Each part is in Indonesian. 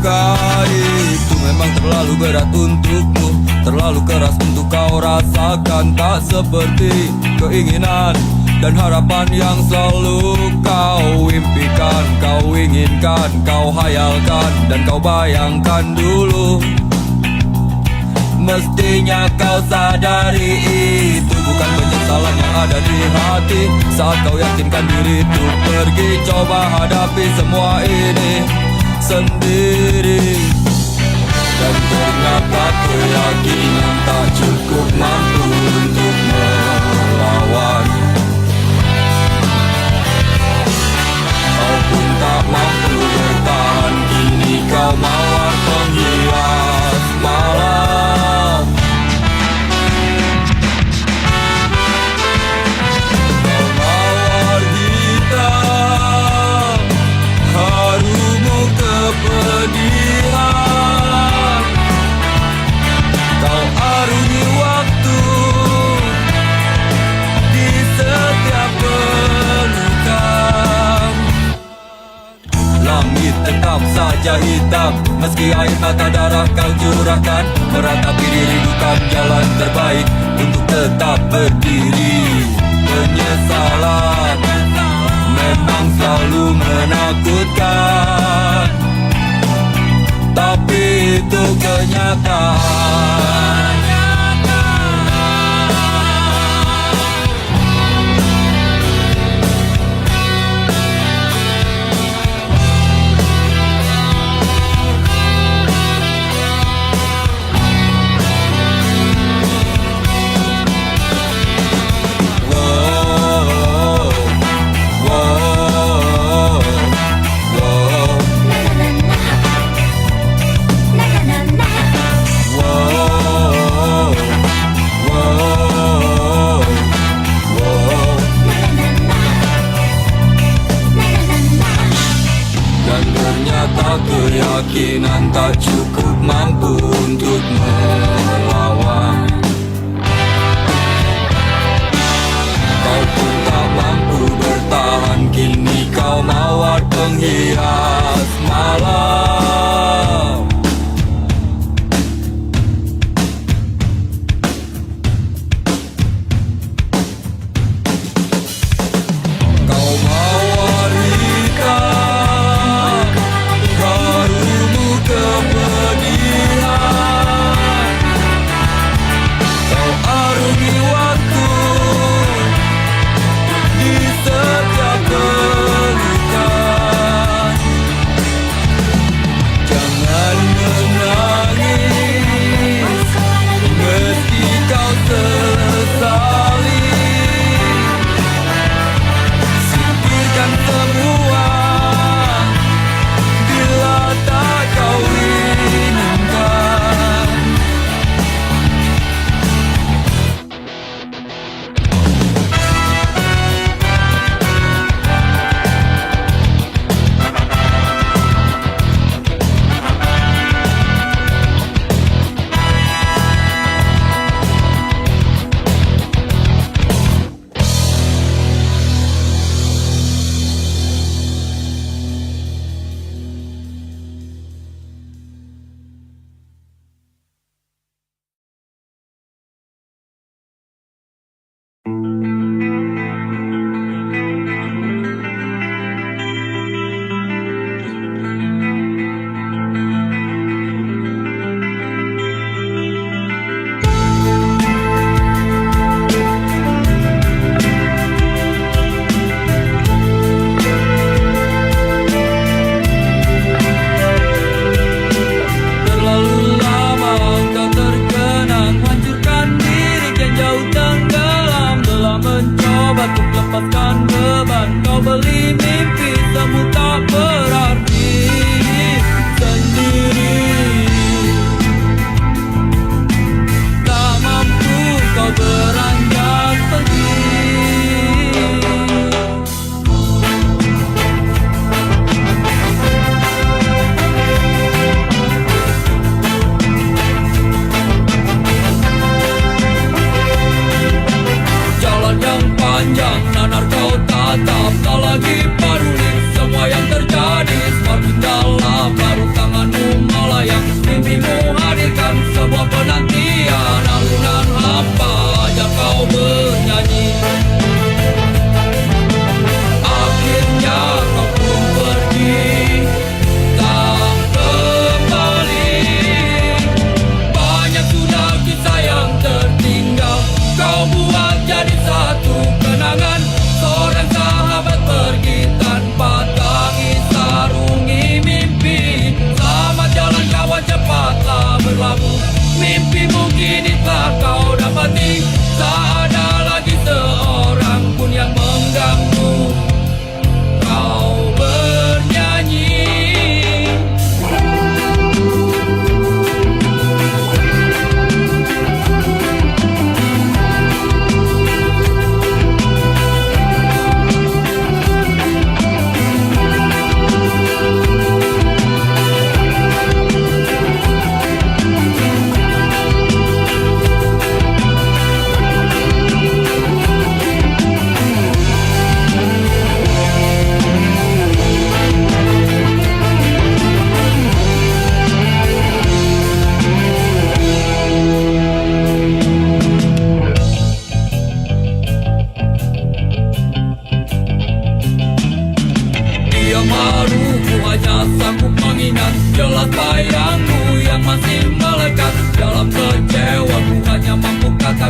luka itu memang terlalu berat untukmu, terlalu keras untuk kau rasakan. Tak seperti keinginan dan harapan yang selalu kau impikan, kau inginkan, kau hayalkan, dan kau bayangkan dulu. Mestinya kau sadari itu bukan penyesalan yang ada di hati. Saat kau yakinkan diri untuk pergi, coba hadapi semua ini sendiri. Dan ternyata keyakinan tak cukup mampu untuk melawan. Kau pun tak mampu bertahan, kini kau mawar penghias malam. Kau mawar hitam, harumu kepedihan. Kau arungi waktu di setiap pelukan. Langit tetap saja hitam, meski air mata darah kau curahkan. Meratapi diri bukan jalan terbaik untuk tetap berdiri. Penyesalan memang selalu menakutkan, tapi itu kenyataan. Keyakinan tak cukup mampu untuk melawan. Kau pun tak mampu bertahan, kini kau mawar penghias malam. Kau mawar hitam, harumu kepedihan. Kau arungi waktu di setiap pelukan.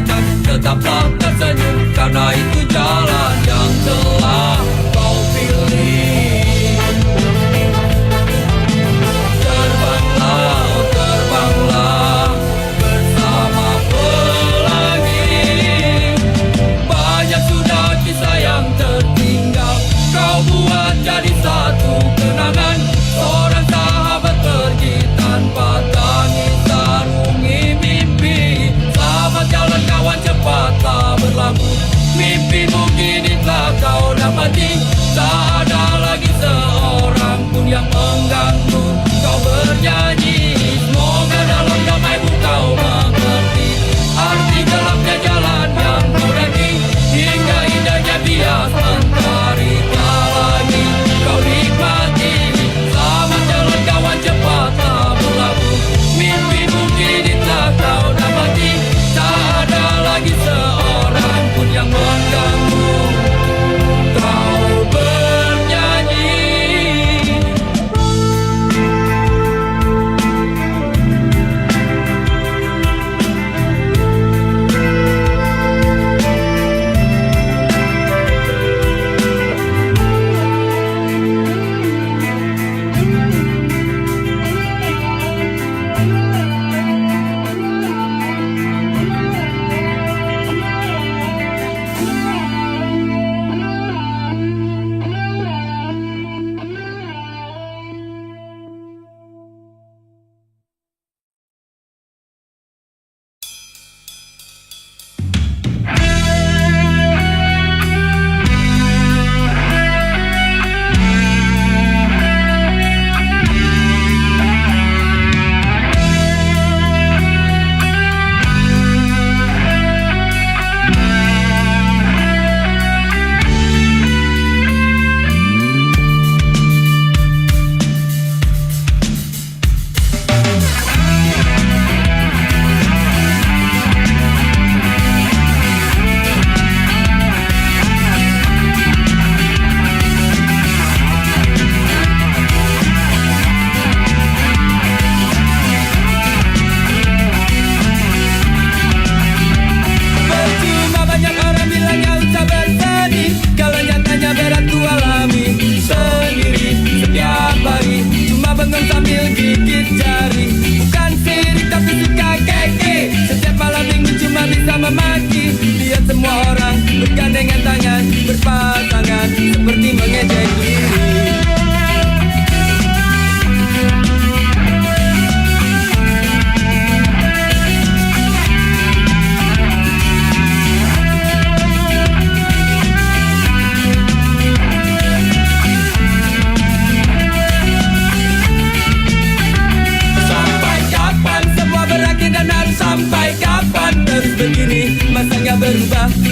katakan tetaplah tersenyum, karena itu jalan yang telah kau pilih. Terbanglah, oh terbanglah bersama pelangi. Banyak sudah kisah yang tertinggal, kau buat jadi satu kenangan. Seorang sahabat pergi tanpa tangis, sarungi mimpi. Selamat jalan kawan, cepatlah berlabuh. Mimpi mungkin telah kau dapati. Tak ada lagi seorang pun yang mengganggu kau bernyanyi. Semoga dalam damaimu kau mengerti arti gelapnya jalan yang kau daki, hingga indahnya bias mentari tak lagi kau nikmati. Selamat jalan kawan, cepatlah berlabuh. Mimpi mungkin telah kau dapati. Tak ada lagi seorang pun yang mengganggu kau bernyanyi.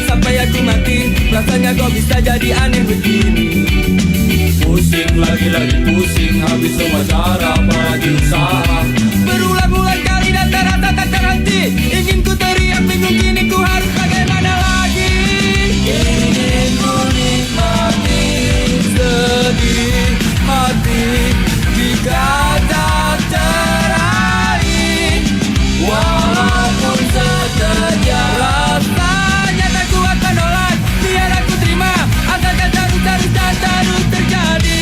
Sampai aku mati, rasanya kok bisa jadi aneh begini. Pusing lagi pusing, habis semua cara apalagi usaha. Berulang-ulang kali dan terasa tak terhenti. Ingin ku teriak bingung, kini ku harus bagaimana lagi. Ingin ku nikmati sedih hati jika tak teraih. Walaupun sekejap rasanya tak kuat menolak, biar aku terima asalkan terus terjadi.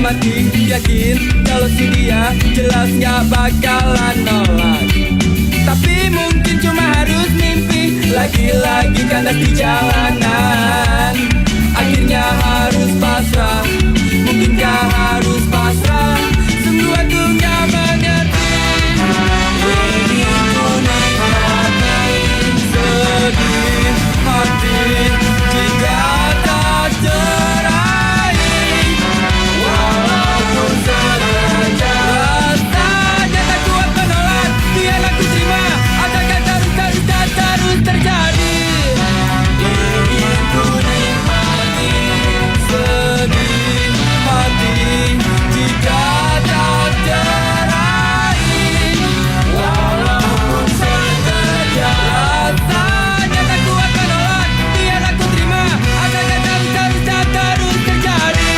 Mati yakin kalau si dia jelas gak bakalan nolak. Tapi mungkin cuma harus mimpi Lagi-lagi kandas di jalanan, akhirnya harus pasrah. Mungkinkah harus pasrah? Sungguh aku gak mengerti. Ini ku nikmati sedih hati jika tak cerai. Walaupun sengaja rasanya tak kuat menolak, biarlah ku terima. Asalkan terus terjadi. Ingin ku nikmati sedih hati jika tak cerai. Walaupun sengaja rasanya tak kuat menolak, biarlah ku terima. Asalkan terus terjadi.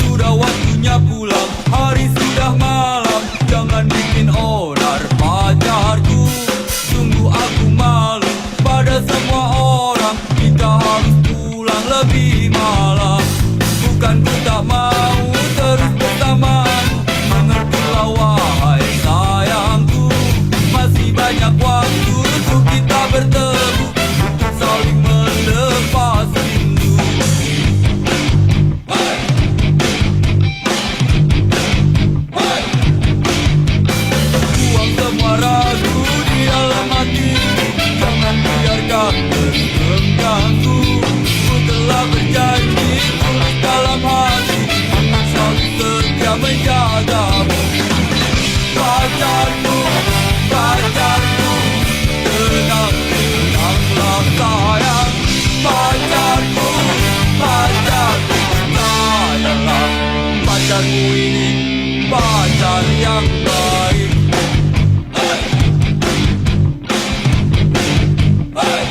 Sudah waktunya pulang, hari sudah malam. Jangan bikin onar pacarku. Sungguh aku malu pada semua orang. Kita harus pulang lebih malam. Bukan ku tak mau terus bersamamu. Mengertilah wahai sayangku. Masih banyak waktu untuk kita bertemu, untuk saling melepas rindu. Buang semua ragu di dalam hati. Jangan biarkan terus mengganggu. Ku telah berjanji tulus dalam hati untuk selalu setia menjagamu. Pacarku, pacarku, tenang, tenanglah sayang. Pacarku, pacarku, sayalah. Pacarku ini pacar yang baik. Hey! Hey!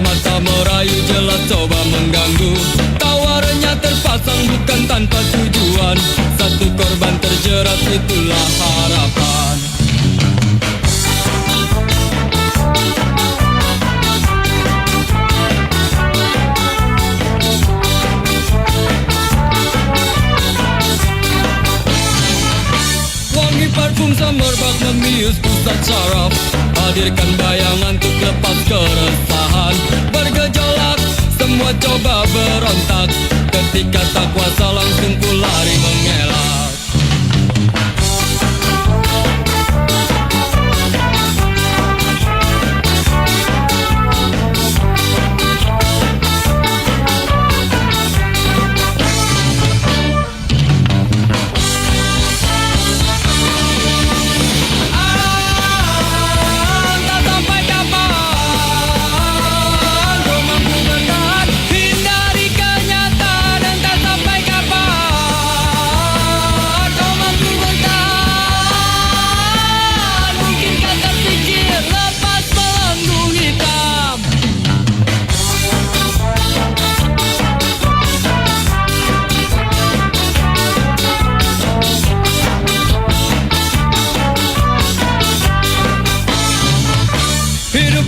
mata merayu jelas coba mengganggu. Tawarannya terpasang bukan tanpa tujuan. Satu korban terjerat itulah harapan. Wangi parfum semerbak membius pusat saraf. Hadirkan bayangan untuk lepas keresahan. Bergejolak, semua coba berontak. Ketika tak kuasa langsung ku lari mengelak.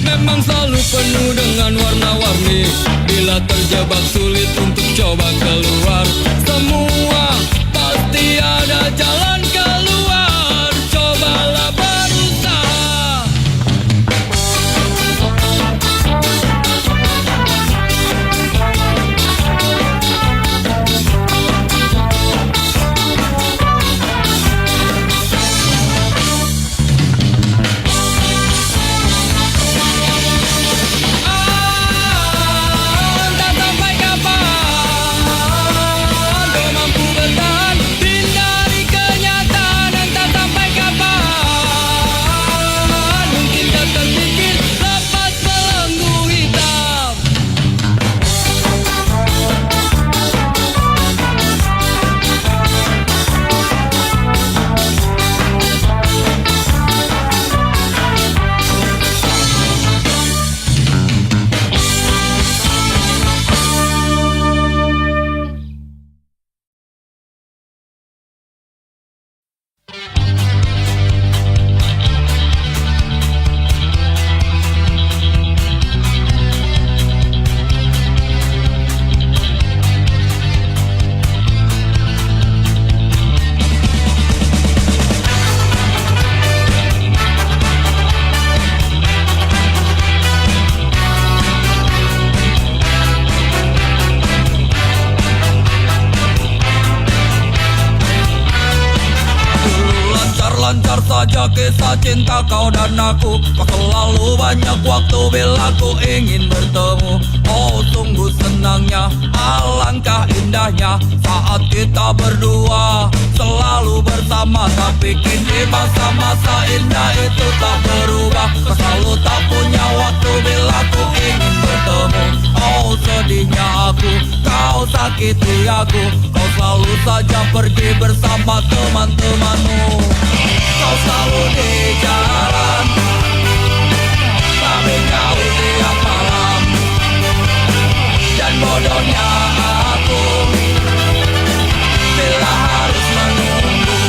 Memang selalu penuh dengan warna-warni. Bila terjebak sulit untuk coba keluar. Semua pasti ada jalan keluar. Cobalah berusaha. Lancar saja kisah cinta kau dan aku. Kau selalu banyak waktu bila ku ingin bertemu. Oh sungguh senangnya, alangkah indahnya saat kita berdua selalu bersama. Tapi kini masa-masa indah itu tak berubah. Kau selalu tak punya waktu bila ku ingin bertemu. Oh sedihnya aku, kau sakiti aku. Kau selalu saja pergi bersama teman-temanmu. Kau selalu di jalan, tapi kau tiap malam. Dan bodohnya aku bila harus menunggu.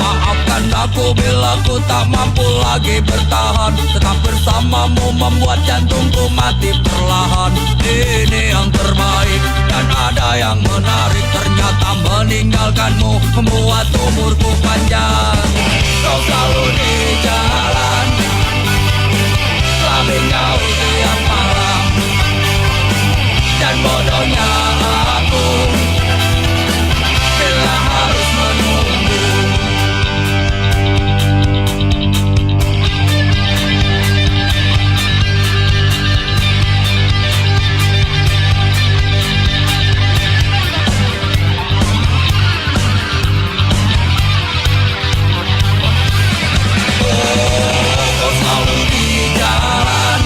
Maafkan aku bila ku tak mampu lagi bertahan. Tetap bersamamu membuat jantungku mati perlahan. Ini yang terbaik dan ada yang menarik. Ternyata meninggalkanmu membuat umurku panjang. Kau selalu di jalan, tapi kau tiap malam. Dan bodohnya aku bila harus menunggu. Kau selalu di jalan,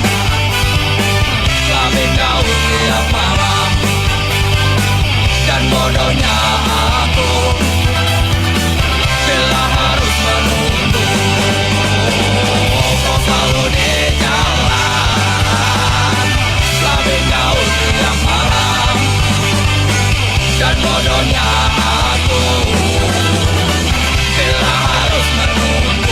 bodohnya aku bila harus menunggu.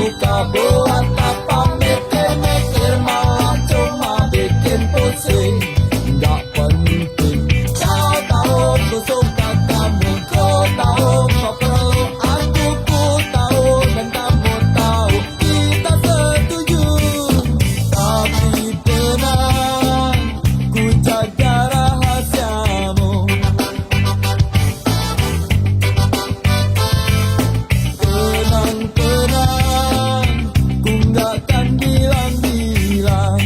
suka buat apa mikir-mikir, malah cuma bikin pusing. Nggak penting, kau tahu ku suka kamu, kau tahu kau perlu aku, ku tahu dan kamu tahu kita setuju. Tapi tenang, ku jaga rahasiamu. Tenang-tenang, ku nggak akan bilang-bilang.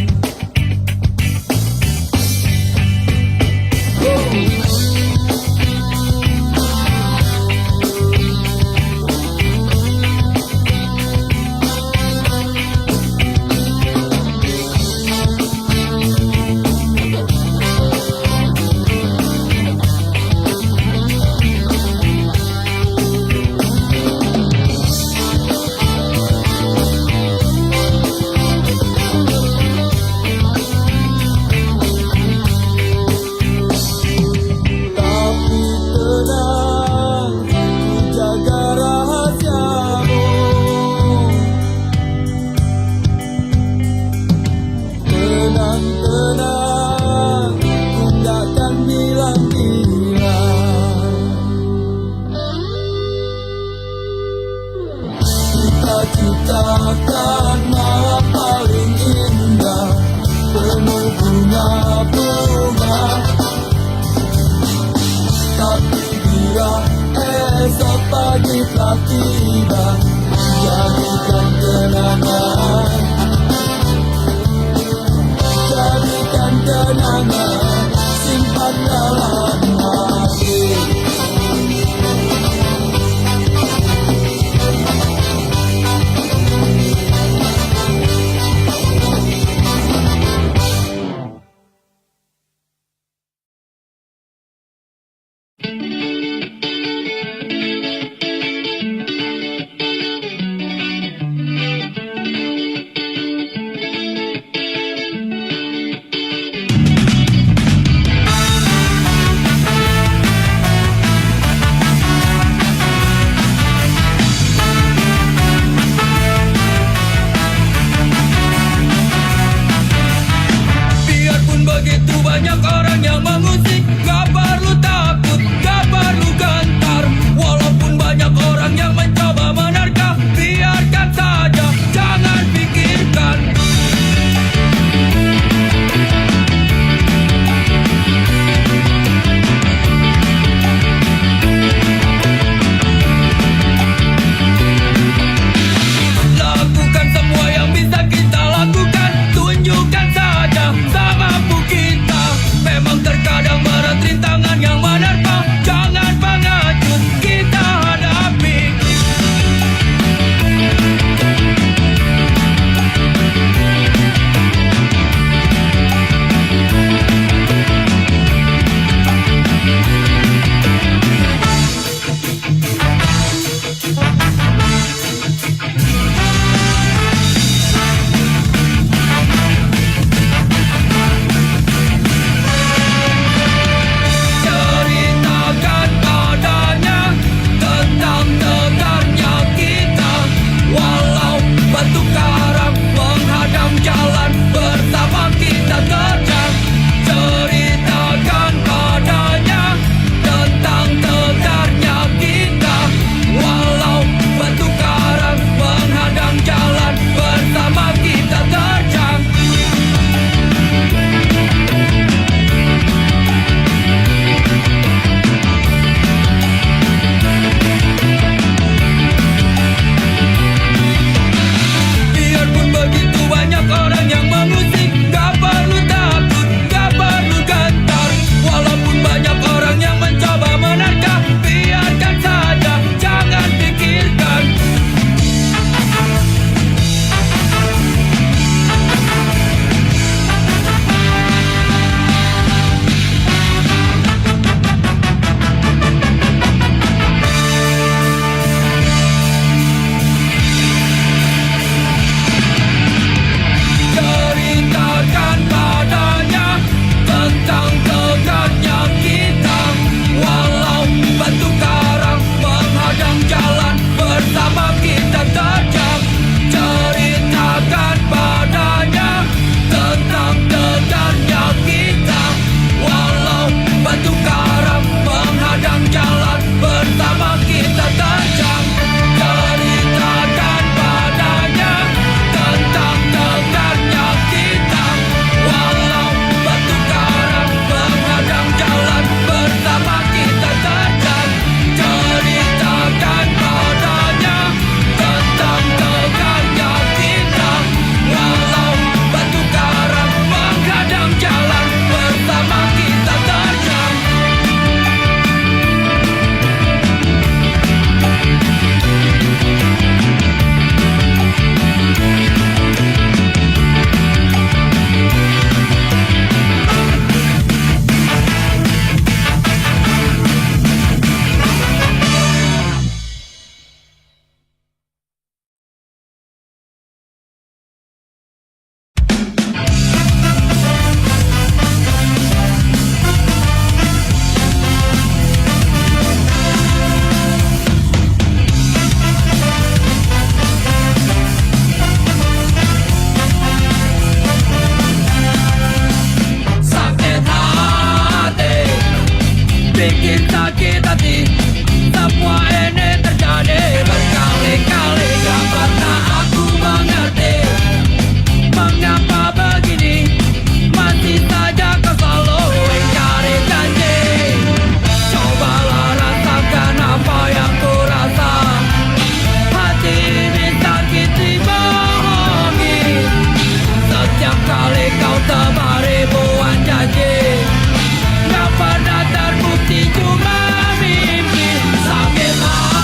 Tapi tenang, ku jaga rahasiamu. Tenang-tenang, ku nggak akan bilang-bilang. Cita-citakan malam paling indah, penuh bunga-bunga. Tapi bila esok pagi telah tiba, jadikan kenangan, jadikan kenangan, simpan dalam hati. Biarpun begitu banyak orang yang mengusik, gak perlu takut, gak perlu gentar. Walaupun banyak orang yang mencoba menerka, biarkan saja, jangan pikirkan. Lakukan semua yang bisa kita lakukan, tunjukkan saja tak mampu kita. Memang terkadang berat rintangan yang menerpa, jangan pengecut, kita hadapi. Ceritakan padanya tentang tegarnya kita, walau batu karang menghadang jalan, bersama kita terjang. Ceritakan padanya tentang tegarnya kita, walau batu karang menghadang jalan, bersama kita terjang. Biarpun begitu banyak orang yang mengusik, gak perlu takut, gak perlu gentar. Walaupun banyak orang yang mencoba menerka, biarkan saja, jangan pikirkan. Ceritakan padanya tentang tegarnya kita, walau batu karang menghadang jalan, bersama kita terjang. ceritakan padanya tentang tegarnya kita. Walau batu karang menghadang jalan, bersama kita terjang. Ceritakan padanya tentang tegarnya kita. Walau batu karang menghadang jalan, bersama kita terjang. Ceritakan padanya tentang tegarnya kita. Walau batu karang menghadang jalan, bersama kita terjang. Sakit hati, bikin sakit hati. Semua ini terjadi berkali-kali, gak pernah aku mengerti mengapa begini. Masih saja kau selalu ingkari janji. Cobalah rasakan apa yang ku rasa. Hati ini sakit dibohongi. Setiap kali kau tebar ribuan janji, gak pernah terbukti, cuma mimpi. Sakit hati.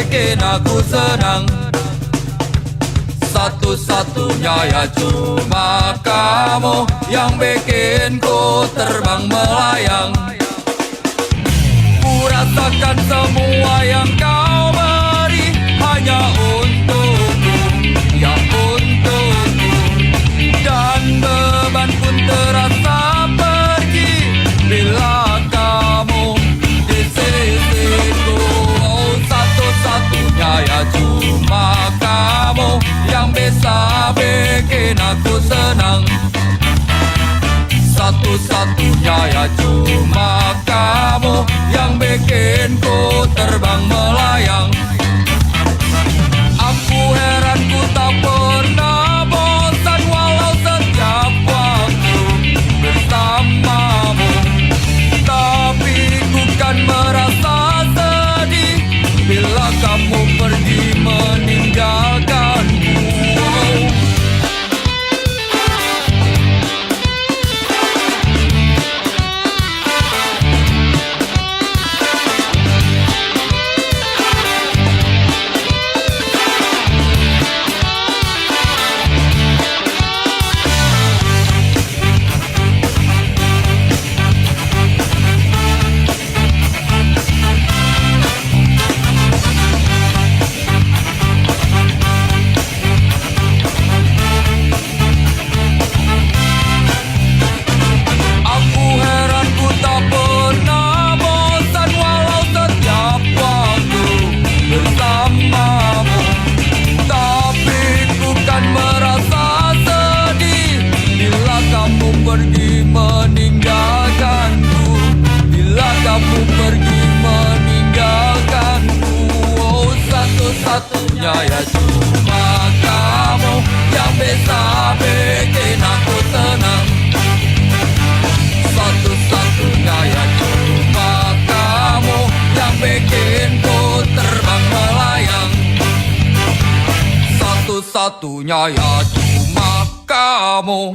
bikin aku senang. Satu-satunya ya cuma kamu yang bikin ku terbang melayang. Ku rasakan semua yang kau beri hanya untukku, ya untukku. Dan beban pun terasa pergi bila kamu di sisiku. Oh, satu-satunya ya cuma kamu yang bisa bikin aku senang. Satu-satunya ya cuma kamu yang bikin ku terbang melayang. Aku heran ku tak pernah bosan walau setiap waktu bersamamu. Tapi ku kan merasa sedih bila kamu pergi meninggalkanku. Pergi meninggalkanku, bila kamu pergi meninggalkanku. Oh, satu-satunya ya cuma kamu yang bisa bikin aku tenang. Satu-satunya ya cuma kamu yang bikin ku terbang melayang. Satu-satunya ya cuma kamu.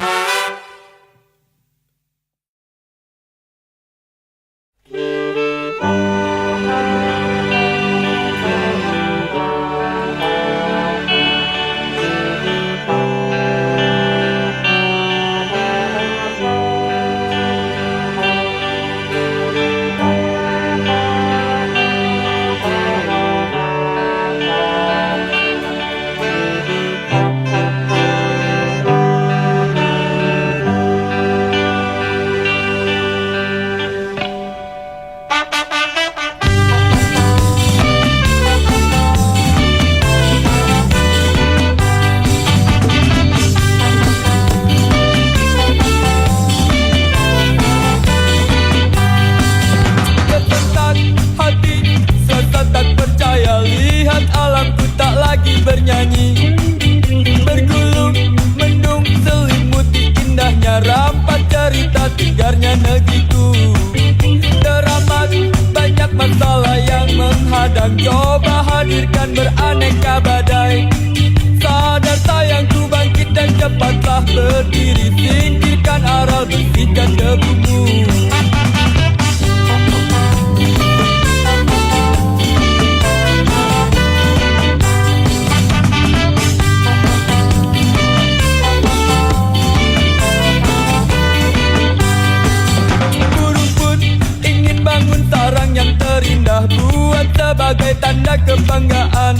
Bernyanyi, bergulung, mendung, selimuti indahnya rampat cerita tegarnya negeriku. Teramat banyak masalah yang menghadang, coba hadirkan beraneka badai. Sadar sayangku bangkit dan cepatlah berdiri, singkirkan aral, bersihkan debumu. Terindah buat sebagai tanda kebanggaan.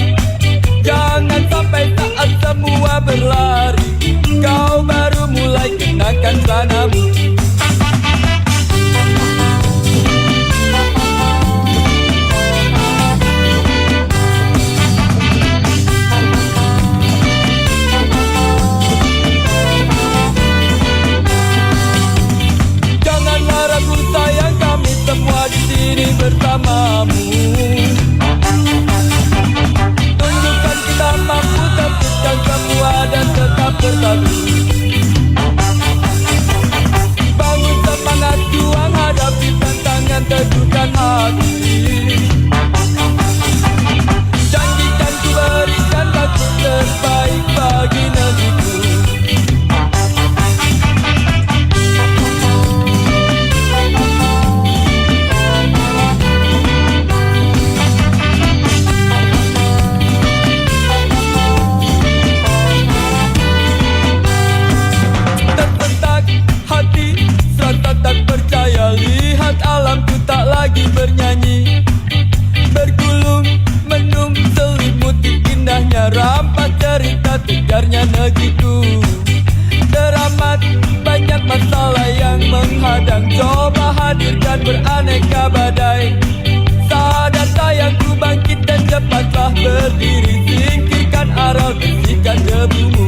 Jangan sampai saat semua berlari, kau baru mulai kenakan sanamu. Janganlah ragu sayang, kami semua di sini bersamamu. Tunjukkan kita mampu tepuskan semua dan tetap bersatu. Bangun semangat juang, hadapi tantangan, teguhkan hati. Janjikan ku berikan waktu terbaik bagi negeriku. lagi bernyanyi, bergulung, mendung, selimuti indahnya rampas cerita tegarnya negeriku. Teramat banyak masalah yang menghadang, coba hadirkan beraneka badai. Sadar sayangku bangkit dan cepatlah berdiri, singkirkan aral, bersihkan debumu.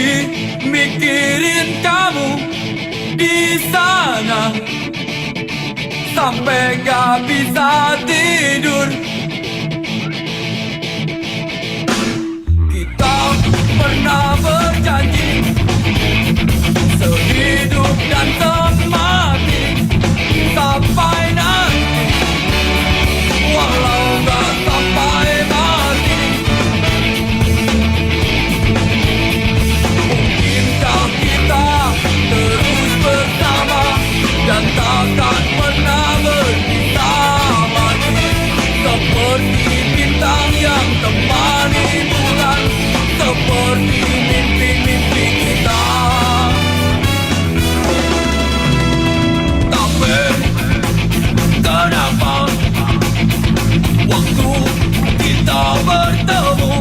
Pergi mikirin kamu di sana sampai gak bisa tidur. Kita pernah berjanji sehidup dan semati sampai nanti, walau gak sampai mati. Mungkinkah kita terus bersama dan takkan pernah berpisah lagi, seperti bintang yang temani bulan, seperti mimpi-mimpi kita. Tapi kenapa waktu kita bertemu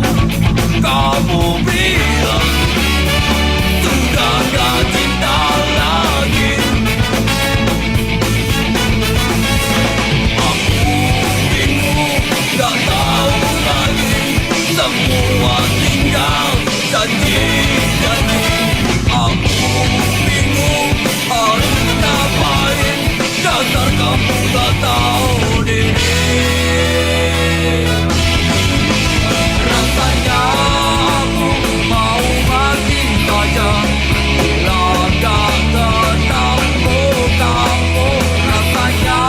kamu bilang sudah gak cinta lagi? Aku bingung, gak tahu lagi, semua tinggal janji-janji. Aku bingung harus ngapain, dasar kamu gak tahu diri. Rasanya aku mau mati saja bila gak ketemu kamu. Rasanya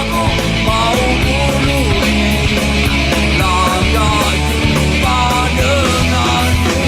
aku mau bunuh diri bila gak jumpa denganmu.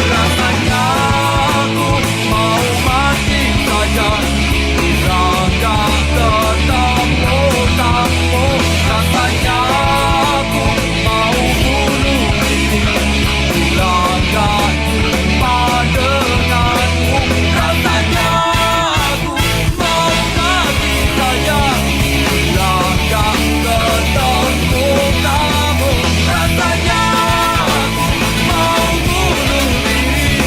Rasanya aku mau mati saja bila gak ketemu kamu. Rasanya aku mau bunuh diri bila gak jumpa denganmu. Rasanya aku mau mati saja bila gak ketemu kamu. Rasanya aku mau bunuh diri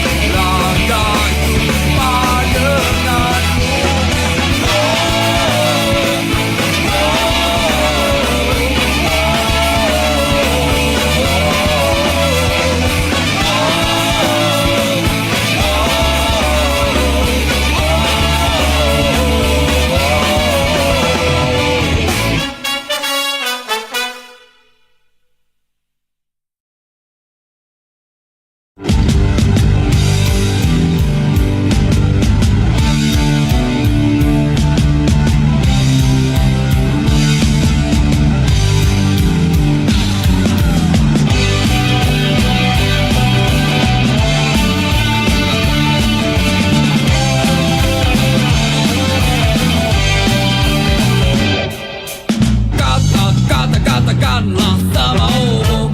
bila gak jumpa denganmu. Katakanlah sama umum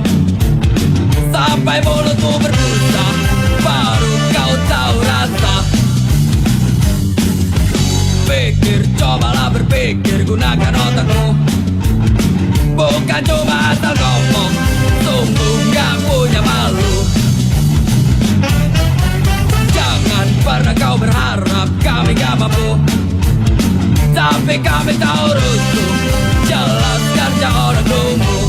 sampai mulutmu berbusa, baru kau tahu rasa. Pikir, cobalah berpikir, gunakan otakmu, bukan cuma asal ngomong. Sungguh gak punya malu. Jangan pernah kau berharap kami gak mampu, tapi kami tahu rusuh, jelas kerja orang nunggu.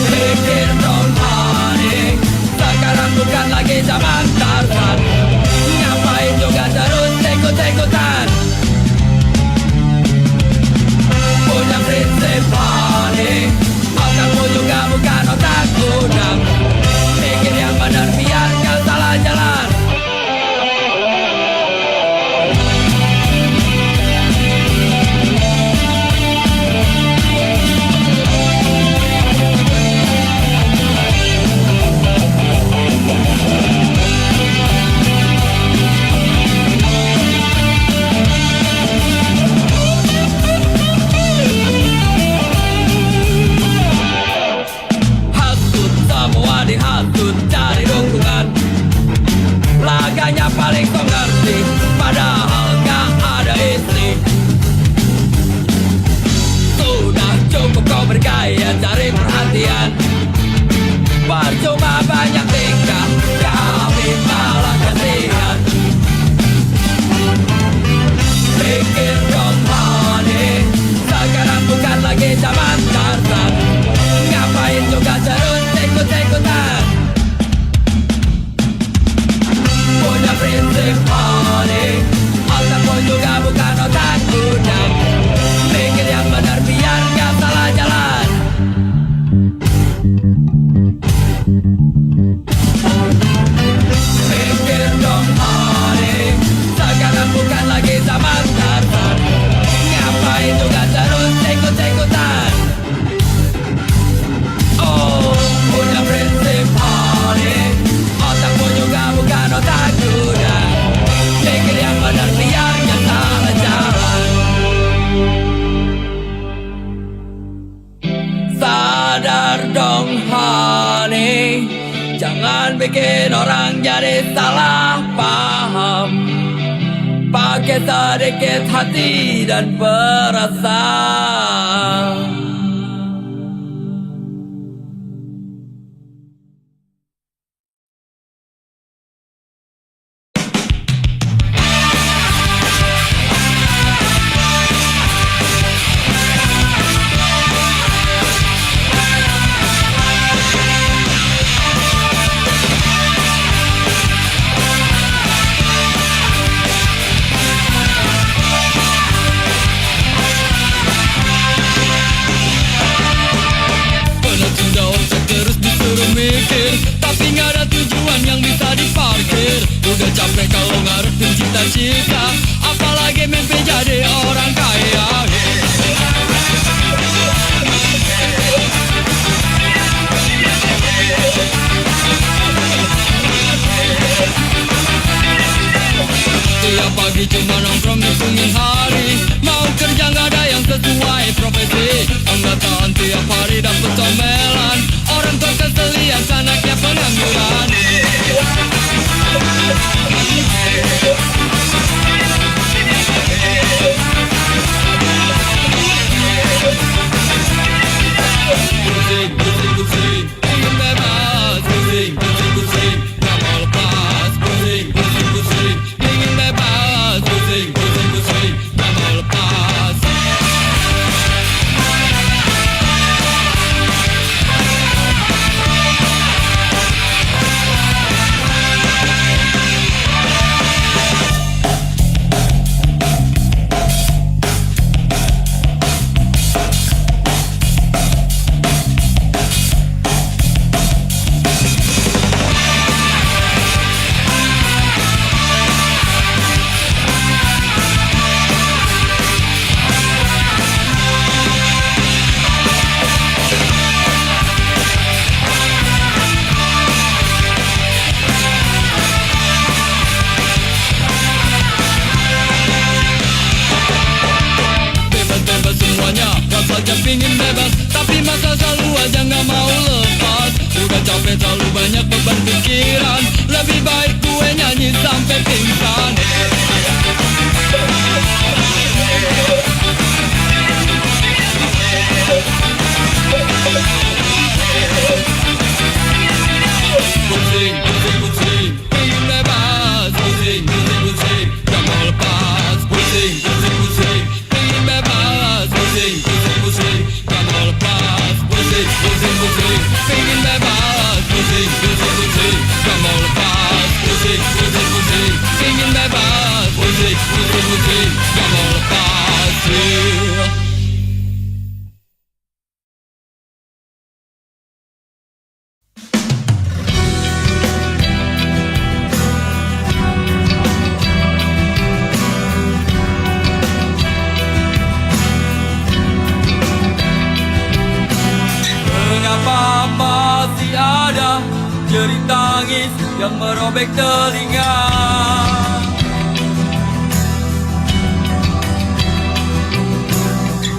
Pikir don't panik, sekarang bukan lagi zaman Tarzan. Ngapain juga terus ikut-ikutan, punya prinsip panik. Otakmu juga bukan otak udang, pikir yang benar biar gak salah jalan. kau bergaya cari perhatian. Percuma banyak tingkah, kami malah kasihan. Pikir dong honey, sekarang bukan lagi zaman Tarzan. Ngapain juga terus ikut-ikutan. Punya prinsip honey, otak pun juga bukan otak kuda. Pikir yang benar biar gak salah jalan. Pikir dong honey, sekarang bukan lagi zaman Tarzan. Ngapain juga terus ikut-ikutan. Oh, punya prinsip honey, otak pun juga bukan otak kuda. Pikir yang benar biar gak salah jalan. Sadar dong honey, jangan bikin orang jadi salah paham. Pakai sedikit hati dan perasaan. Tapi gak ada tujuan yang bisa diparkir. Udah capek kalau ngarepin cita-cita, apalagi mimpi jadi orang kaya. Tiap pagi cuma nongkrong ngitungin hari, mau kerja gak ada yang sesuai profesi. Anggataan tiap hari dapet comelan, orang tua kesel lihat anaknya pengangguran. Pusing, pusing, pusing, ingin bebas. Pusing, pusing, pusing, gak mau lepas. Pusing, pusing, pusing, ingin bebas. Pusing, pusing, pusing, gak mau lepas. Aja pingin bebas, tapi masa selalu aja gak mau lepas. Udah capek terlalu banyak beban pikiran, lebih baik gue nyanyi sampai pingsan. Pusing, pusing, pusing, pingin bebas. Pusing, pusing, pusing, gak mau lepas. Pusing, pusing, pusing, pingin bebas. Pusing, pusing, pusing, gak mau lepas. Pusing, pusing, pusing, pingin bebas. Pusing, pusing, pusing, gak mau lepas. Pusing, pusing, pusing, pingin bebas. Pusing, pusing, pusing, gak mau lepas. Mengapa masih ada jerit tangis yang merobek telinga?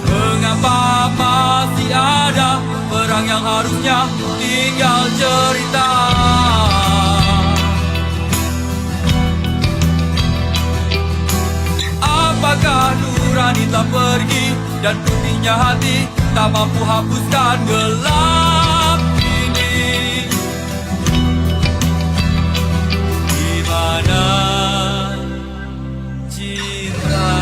Mengapa masih ada perang yang harusnya tinggal cerita? Apakah nurani telah pergi dan putihnya hati tak mampu hapuskan gelap ini. Di mana cinta?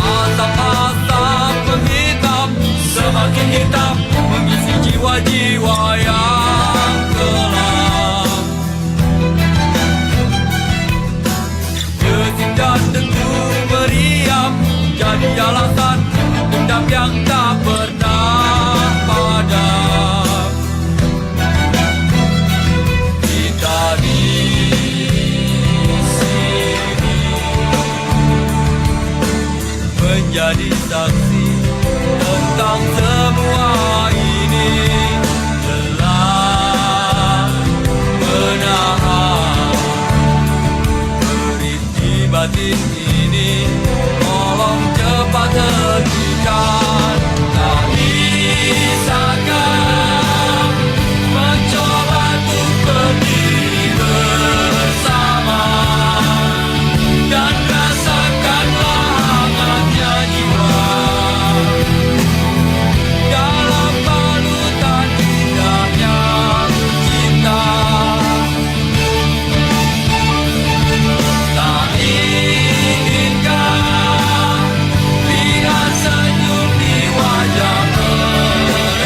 Asap-asap penghitam semakin hitam mengisi jiwa-jiwa yang gelap. Desing dan dengung meriam jadi alasan dendam yang tak pernah padam. Kita di sini menjadi saksi tentang semua ini. Lelah menahan merintih batin ini, tolong cepat hentikan. Tak bisakah mencoba untuk berdiri bersama dan rasakanlah hangatnya jiwa dalam balutan indahnya cinta. Tak inginkan lihat senyum di wajah mereka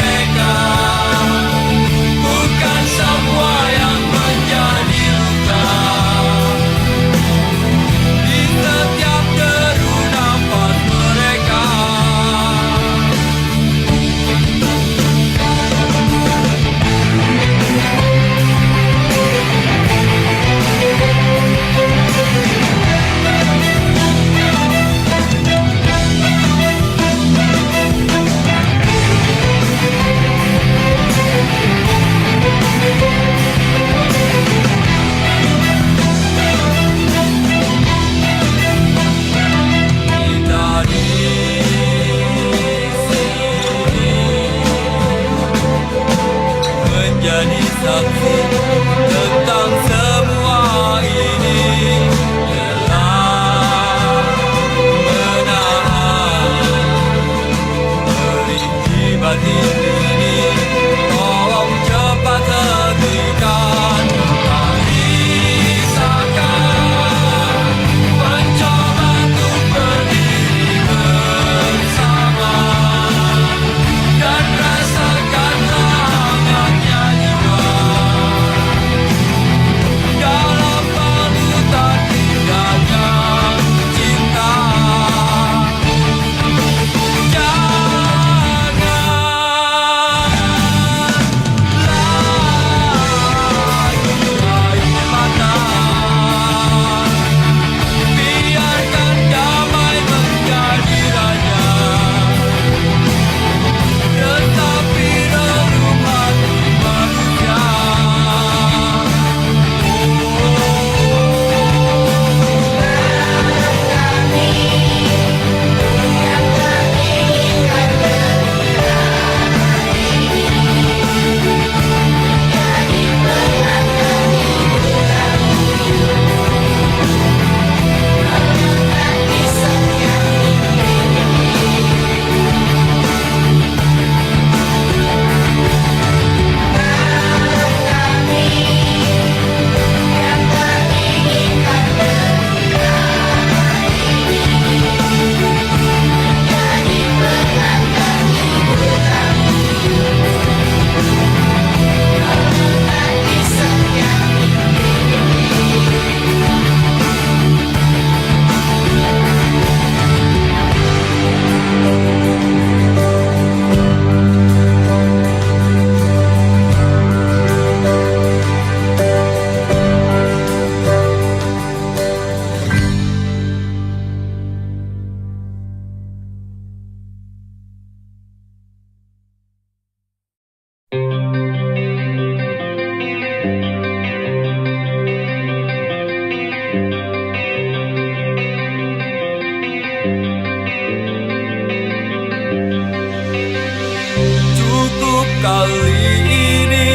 kali ini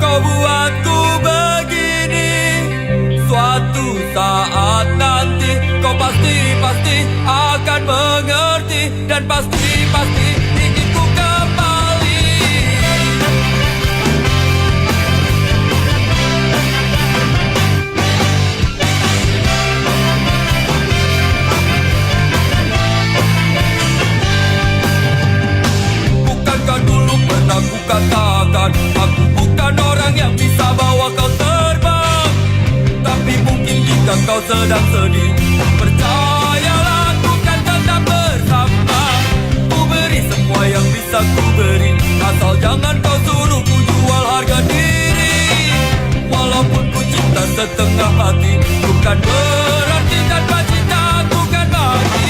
kau buatku begini. Suatu saat nanti kau pasti akan mengerti. Dan pasti ingin ku kembali. Bukankah dulu pernah ku katakan aku bukan orang yang bisa bawa kau terbang. Tapi mungkin jika kau sedang sedih, percayalah ku kan tetap bersama. Ku beri semua yang bisa ku beri, asal jangan kau suruh ku jual harga diri. Walaupun ku cinta setengah hati, bukan berarti tanpa cinta ku kan mati.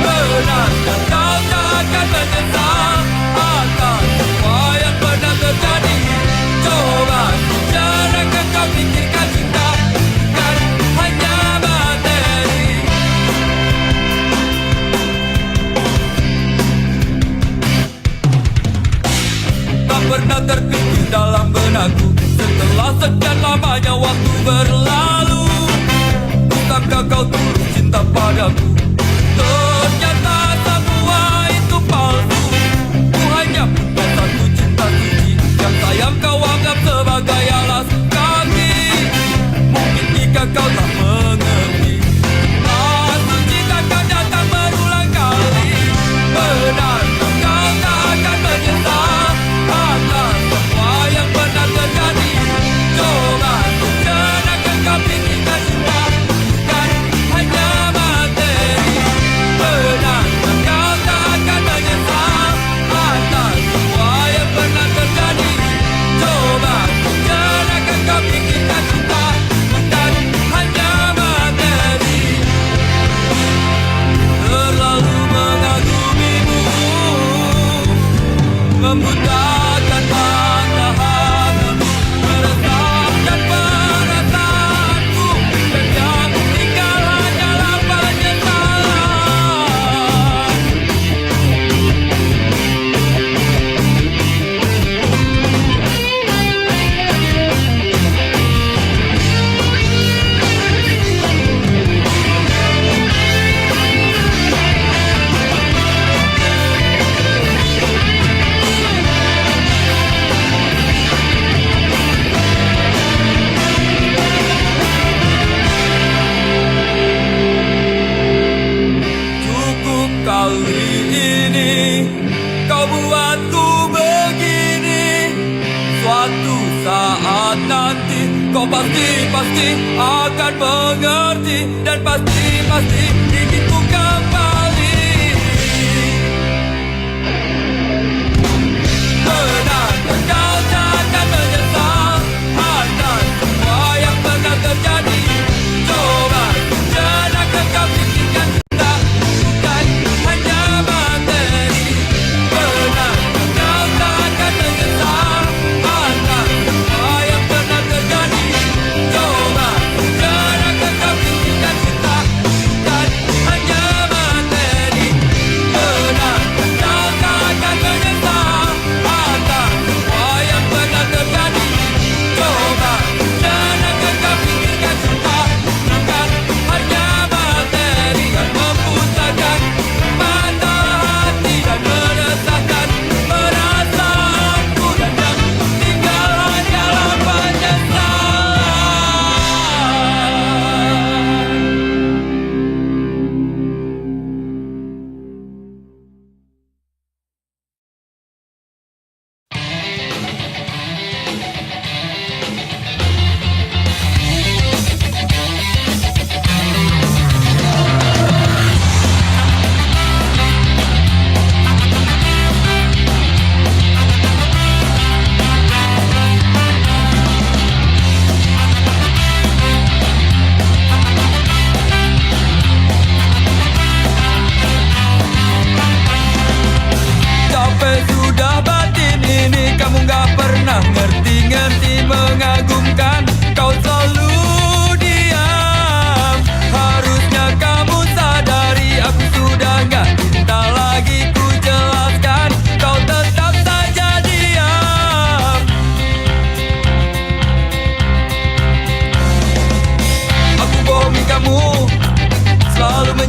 Benarkah kau tak akan menyesal atas semua yang pernah terjadi? Coba sejarahkan kau pikirkan cinta bukan hanya materi. Tak pernah terpikir dalam benakku setelah sekian lamanya waktu berlalu. Bukankah kau tulus cinta padaku? Ternyata semua itu palsu. Ku hanya punya satu cinta suci yang sayang kau anggap sebagai alas kaki. Mungkin jika kau tak mengerti, suci takkan datang berulang kali. Benarkah kau tak akan menyesal atas semua yang pernah terjadi? Coba sejenak kau pikirkan cinta bukan hanya materi. Benarkah kau tak akan menyesal atas semua yang pernah terjadi? Coba sejenak kau pikirkan cinta bukan hanya materi. Terlalu mengagumimu, membutakan mata hatiku, meresahkan perasaanku, dan yang tinggal hanyalah penyesalan. Cukup kali ini kau buatku begini. Suatu saat nanti kau pasti akan mengerti. Dan pasti ingin ku kembali. Benarkah kau tak akan menyesal atas semua yang pernah terjadi? Coba sejenak kau pikirkan cinta bukan hanya materi. Benarkah kau tak akan menyesal atas semua yang pernah terjadi? Coba sejenak kau pikirkan cinta bukan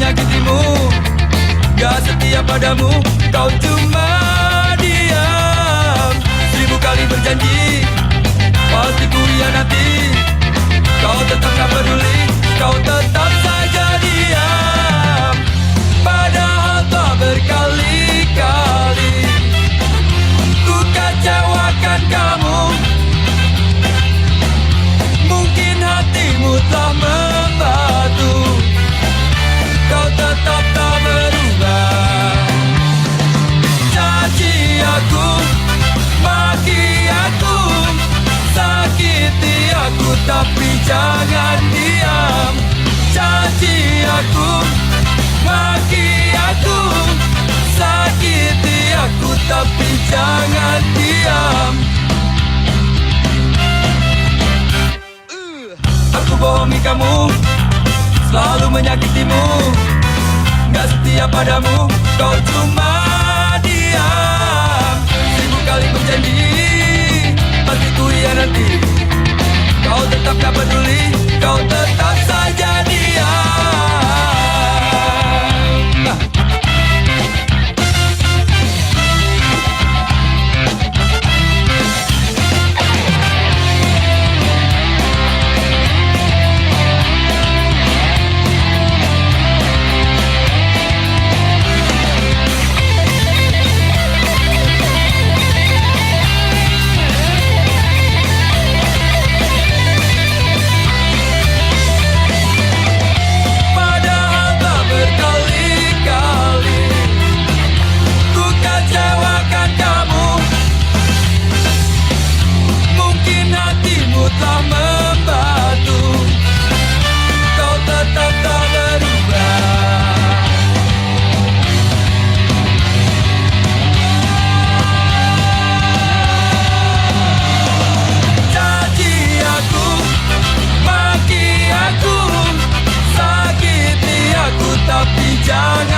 menyakitimu, gak setia padamu, kau cuma diam. 1000 kali berjanji, pasti ku hianati. Kau tetap gak peduli, kau tetap saja diam. Padahal telah berkali-kali ku kecewakan kamu. Mungkin hatimu telah membatu, kau tetap tak berubah. Caci aku, maki aku, sakiti aku, tapi jangan diam. Caci aku, maki aku, sakiti aku, tapi jangan diam. Aku bohongi kamu, selalu menyakitimu, gak setia padamu, kau cuma diam. 1000 kali berjanji, pasti ku hianati. Kau tetap gak peduli, kau tetap saja diam. Telah membatu, kau tetap tak berubah. Caci aku, maki aku, sakiti aku, tapi jangan